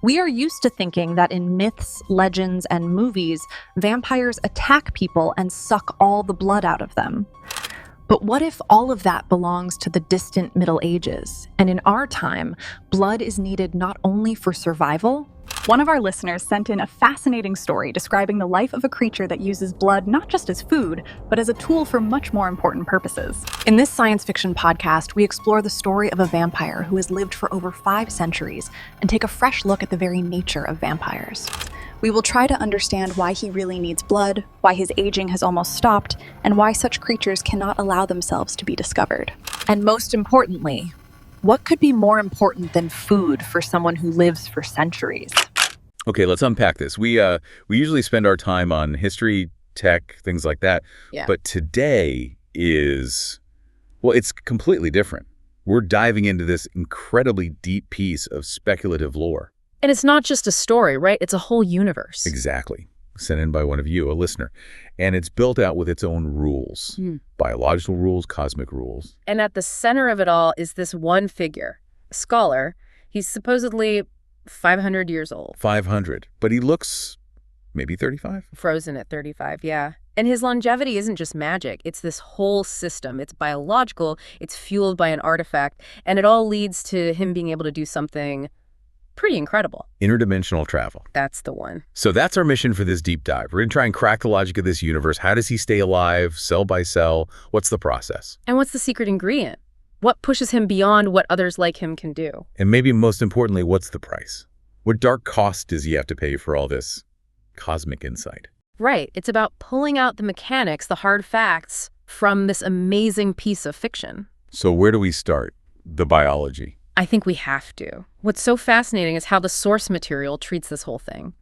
We are used to thinking that in myths, legends, and movies, vampires attack people and suck all the blood out of them. But what if all of that belongs to the distant Middle Ages, and in our time, blood is needed not only for survival? One of our listeners sent in a fascinating story describing the life of a creature that uses blood not just as food, but as a tool for much more important purposes. In this science fiction podcast, we explore the story of a vampire who has lived for over 5 centuries and take a fresh look at the very nature of vampires. We will try to understand why he really needs blood, why his aging has almost stopped, and why such creatures cannot allow themselves to be discovered. And most importantly, what could be more important than food for someone who lives for centuries? Okay, let's unpack this. We usually spend our time on history, tech, things like that. Yeah. But today is, well, it's completely different. We're diving into this incredibly deep piece of speculative lore. And it's not just a story, right? It's a whole universe. Exactly. Sent in by one of you, a listener. And it's built out with its own rules. Biological rules, cosmic rules. And at the center of it all is this one figure, a scholar. He's supposedly 500 years old. 500. But he looks maybe 35? Frozen at 35, yeah. And his longevity isn't just magic. It's this whole system. It's biological. It's fueled by an artifact. And it all leads to him being able to do something pretty incredible. Interdimensional travel. That's the one. So that's our mission for this deep dive. We're going to try and crack the logic of this universe. How does he stay alive, cell by cell? What's the process? And what's the secret ingredient? What pushes him beyond what others like him can do? And maybe most importantly, what's the price? What dark cost does he have to pay for all this cosmic insight? Right. It's about pulling out the mechanics, the hard facts, from this amazing piece of fiction. So where do we start? The biology. I think we have to. What's so fascinating is how the source material treats this whole thing.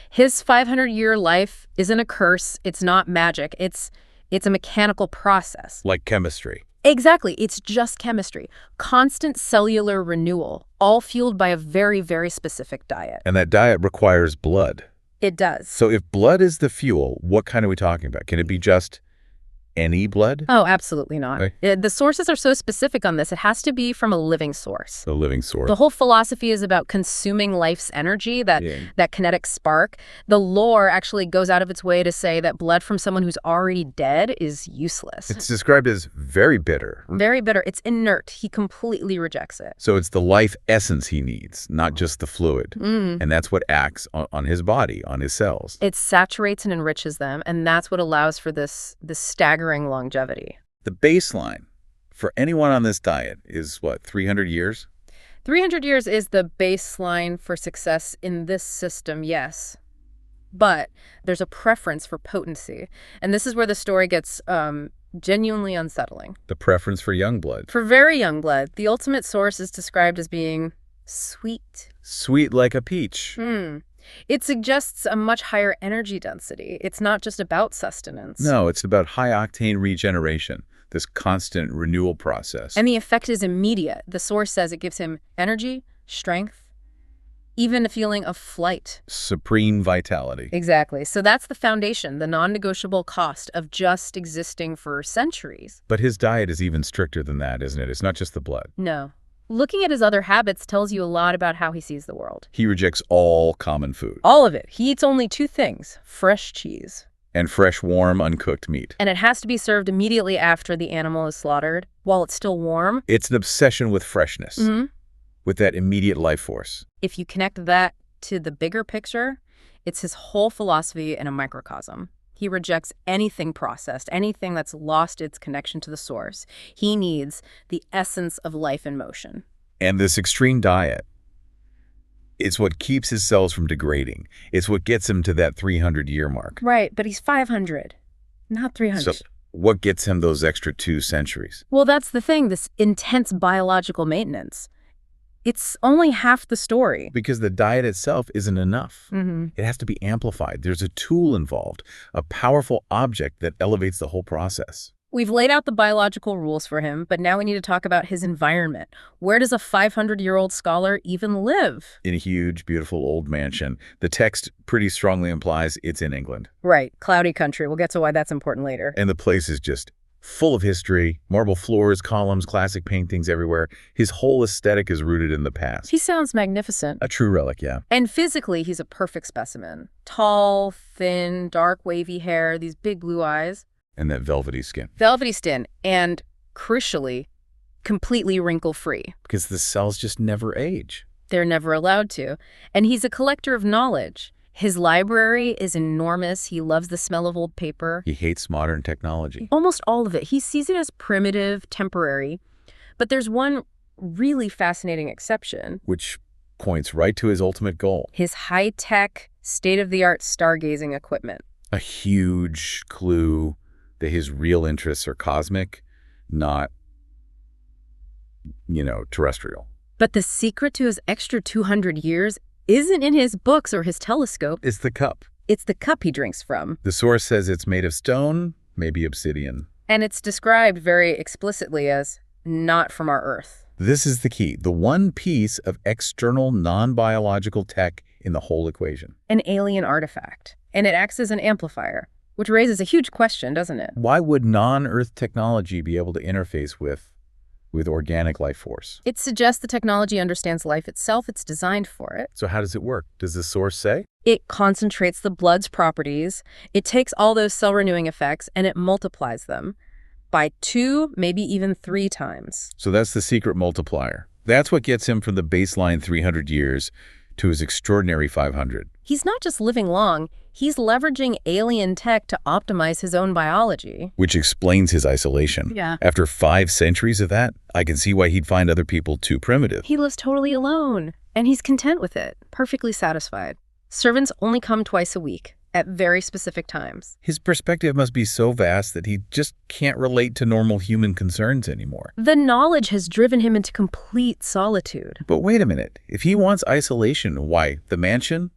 His 500-year life isn't a curse. It's not magic. It's a mechanical process. Like chemistry. Exactly. It's just chemistry. Constant cellular renewal, all fueled by a very, very specific diet. And that diet requires blood. It does. So if blood is the fuel, what kind are we talking about? Can it be just any blood? Oh, absolutely not. Okay. The sources are so specific on this. It has to be from a living source. The living source. The whole philosophy is about consuming life's energy, that kinetic spark. The lore actually goes out of its way to say that blood from someone who's already dead is useless. It's described as very bitter. Very bitter. It's inert. He completely rejects it. So it's the life essence he needs, not just the fluid. And that's what acts on his body, on his cells. It saturates and enriches them, and that's what allows for this staggering longevity. The baseline for anyone on this diet is what, 300 years? 300 years is the baseline for success in this system, yes. But there's a preference for potency. And this is where the story gets genuinely unsettling. The preference for young blood. For very young blood, the ultimate source is described as being sweet. Sweet like a peach. It suggests a much higher energy density. It's not just about sustenance. No, it's about high-octane regeneration, this constant renewal process. And the effect is immediate. The source says it gives him energy, strength, even a feeling of flight. Supreme vitality. Exactly. So that's the foundation, the non-negotiable cost of just existing for centuries. But his diet is even stricter than that, isn't it? It's not just the blood. No. Looking at his other habits tells you a lot about how he sees the world. He rejects all common food. All of it. He eats only 2 things: fresh cheese. And fresh, warm, uncooked meat. And it has to be served immediately after the animal is slaughtered, while it's still warm. It's an obsession with freshness, with that immediate life force. If you connect that to the bigger picture, it's his whole philosophy in a microcosm. He rejects anything processed, anything that's lost its connection to the source. He needs the essence of life in motion. And this extreme diet, it's what keeps his cells from degrading. It's what gets him to that 300-year mark. Right, but he's 500, not 300. So what gets him those extra 2 centuries? Well, that's the thing, this intense biological maintenance. It's only half the story. Because the diet itself isn't enough. It has to be amplified. There's a tool involved, a powerful object that elevates the whole process. We've laid out the biological rules for him, but now we need to talk about his environment. Where does a 500-year-old scholar even live? In a huge, beautiful old mansion. The text pretty strongly implies it's in England. Right, cloudy country. We'll get to why that's important later. And the place is just full of history, marble floors, columns, classic paintings everywhere. His whole aesthetic is rooted in the past. He sounds magnificent. A true relic, yeah. And physically, he's a perfect specimen. Tall, thin, dark, wavy hair, these big blue eyes. And that velvety skin. Velvety skin, and crucially, completely wrinkle-free. Because the cells just never age. They're never allowed to. And he's a collector of knowledge. His library is enormous. He loves the smell of old paper. He hates modern technology. Almost all of it. He sees it as primitive, temporary. But there's one really fascinating exception. Which points right to his ultimate goal. His high-tech, state-of-the-art stargazing equipment. A huge clue that his real interests are cosmic, not, terrestrial. But the secret to his extra 200 years isn't in his books or his telescope. It's the cup. It's the cup he drinks from. The source says it's made of stone, maybe obsidian. And it's described very explicitly as not from our Earth. This is the key, the one piece of external non-biological tech in the whole equation. An alien artifact. And it acts as an amplifier, which raises a huge question, doesn't it? Why would non-Earth technology be able to interface with organic life force? It suggests the technology understands life itself. It's designed for it. So how does it work? Does the source say? It concentrates the blood's properties. It takes all those cell-renewing effects and it multiplies them by 2, maybe even 3 times. So that's the secret multiplier. That's what gets him from the baseline 300 years to his extraordinary 500. He's not just living long, he's leveraging alien tech to optimize his own biology. Which explains his isolation. Yeah. After 5 centuries of that, I can see why he'd find other people too primitive. He lives totally alone, and he's content with it, perfectly satisfied. Servants only come twice a week, at very specific times. His perspective must be so vast that he just can't relate to normal human concerns anymore. The knowledge has driven him into complete solitude. But wait a minute. If he wants isolation, why? The mansion?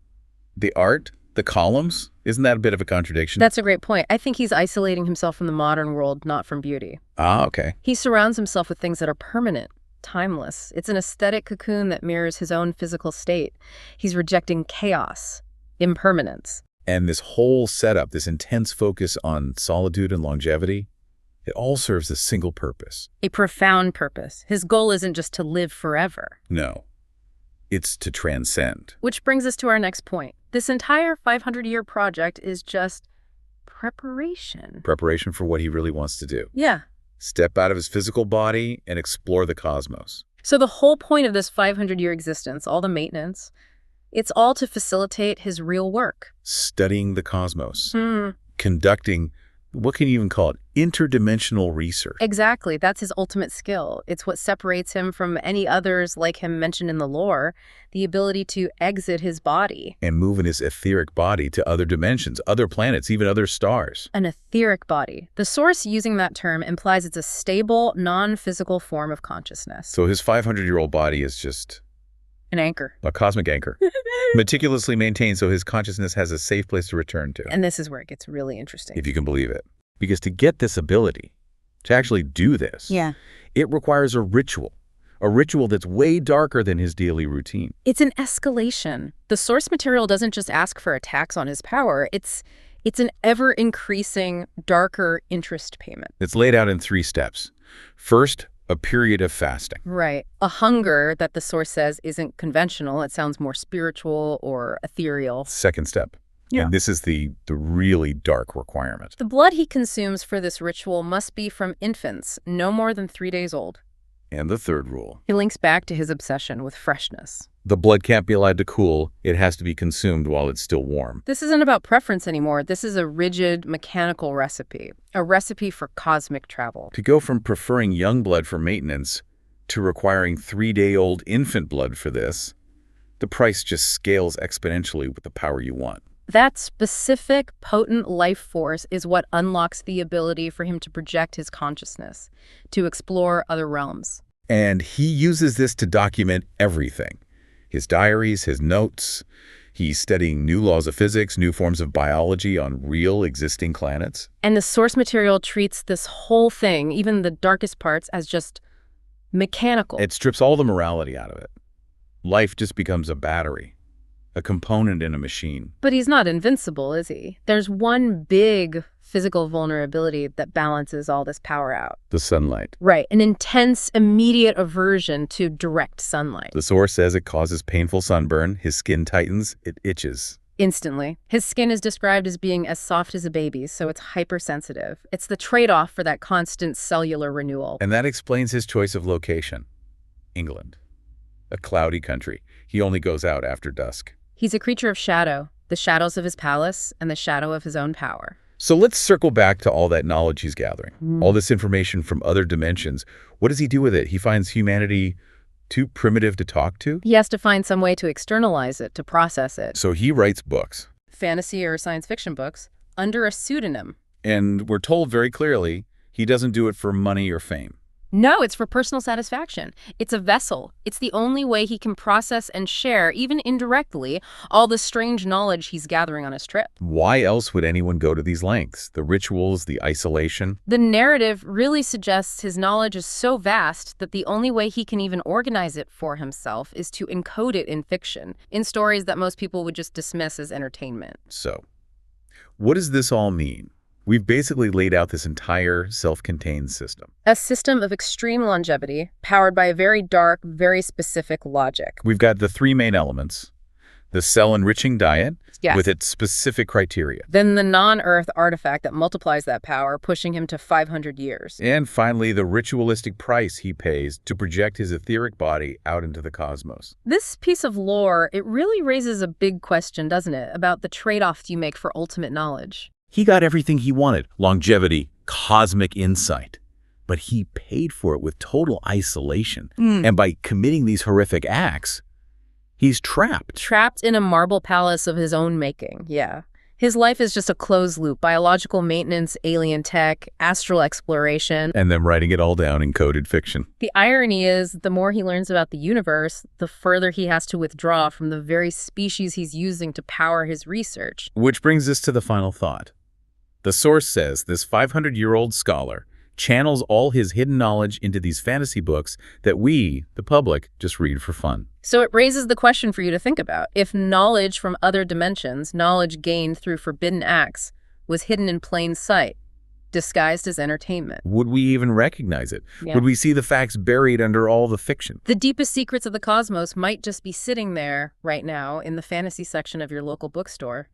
The art? The columns? Isn't that a bit of a contradiction? That's a great point. I think he's isolating himself from the modern world, not from beauty. Ah, okay. He surrounds himself with things that are permanent, timeless. It's an aesthetic cocoon that mirrors his own physical state. He's rejecting chaos, impermanence. And this whole setup, this intense focus on solitude and longevity, it all serves a single purpose. A profound purpose. His goal isn't just to live forever. No, it's to transcend. Which brings us to our next point. This entire 500-year project is just preparation. Preparation for what he really wants to do. Yeah. Step out of his physical body and explore the cosmos. So the whole point of this 500-year existence, all the maintenance, it's all to facilitate his real work. Studying the cosmos. Conducting, what can you even call it? Interdimensional research. Exactly. That's his ultimate skill. It's what separates him from any others like him mentioned in the lore, the ability to exit his body. And move in his etheric body to other dimensions, other planets, even other stars. An etheric body. The source using that term implies it's a stable, non-physical form of consciousness. So his 500-year-old body is just an anchor. A cosmic anchor. Meticulously maintained so his consciousness has a safe place to return to. And this is where it gets really interesting. If you can believe it. Because to get this ability, to actually do this, it requires a ritual that's way darker than his daily routine. It's an escalation. The source material doesn't just ask for a tax on his power. It's an ever-increasing, darker interest payment. It's laid out in 3 steps. First, a period of fasting. Right. A hunger that the source says isn't conventional. It sounds more spiritual or ethereal. Second step. Yeah. And this is the really dark requirement. The blood he consumes for this ritual must be from infants, no more than 3 days old. And the third rule. He links back to his obsession with freshness. The blood can't be allowed to cool. It has to be consumed while it's still warm. This isn't about preference anymore. This is a rigid, mechanical recipe. A recipe for cosmic travel. To go from preferring young blood for maintenance to requiring 3-day-old infant blood for this, the price just scales exponentially with the power you want. That specific, potent life force is what unlocks the ability for him to project his consciousness, to explore other realms. And he uses this to document everything. His diaries, his notes. He's studying new laws of physics, new forms of biology on real existing planets. And the source material treats this whole thing, even the darkest parts, as just mechanical. It strips all the morality out of it. Life just becomes a battery. a component in a machine. But he's not invincible, is he? There's one big physical vulnerability that balances all this power out. The sunlight. Right, an intense, immediate aversion to direct sunlight. The source says it causes painful sunburn, his skin tightens, it itches. Instantly. His skin is described as being as soft as a baby's, so it's hypersensitive. It's the trade-off for that constant cellular renewal. And that explains his choice of location. England. A cloudy country. He only goes out after dusk. He's a creature of shadow, the shadows of his palace and the shadow of his own power. So let's circle back to all that knowledge he's gathering. All this information from other dimensions. What does he do with it? He finds humanity too primitive to talk to? He has to find some way to externalize it, to process it. So he writes books. Fantasy or science fiction books, under a pseudonym. And we're told very clearly he doesn't do it for money or fame. No, it's for personal satisfaction. It's a vessel. It's the only way he can process and share, even indirectly, all the strange knowledge he's gathering on his trip. Why else would anyone go to these lengths? The rituals, the isolation? The narrative really suggests his knowledge is so vast that the only way he can even organize it for himself is to encode it in fiction, in stories that most people would just dismiss as entertainment. So, what does this all mean? We've basically laid out this entire self-contained system. A system of extreme longevity, powered by a very dark, very specific logic. We've got the three main elements. The cell-enriching diet Yes. with its specific criteria. Then the non-Earth artifact that multiplies that power, pushing him to 500 years. And finally, the ritualistic price he pays to project his etheric body out into the cosmos. This piece of lore, it really raises a big question, doesn't it, about the trade-offs you make for ultimate knowledge. He got everything he wanted, longevity, cosmic insight. But he paid for it with total isolation. And by committing these horrific acts, he's trapped. Trapped in a marble palace of his own making, yeah. His life is just a closed loop, biological maintenance, alien tech, astral exploration. And then writing it all down in coded fiction. The irony is, the more he learns about the universe, the further he has to withdraw from the very species he's using to power his research. Which brings us to the final thought. The source says this 500-year-old scholar channels all his hidden knowledge into these fantasy books that we, the public, just read for fun. So it raises the question for you to think about. If knowledge from other dimensions, knowledge gained through forbidden acts, was hidden in plain sight, disguised as entertainment. Would we even recognize it? Yeah. Would we see the facts buried under all the fiction? The deepest secrets of the cosmos might just be sitting there right now in the fantasy section of your local bookstore.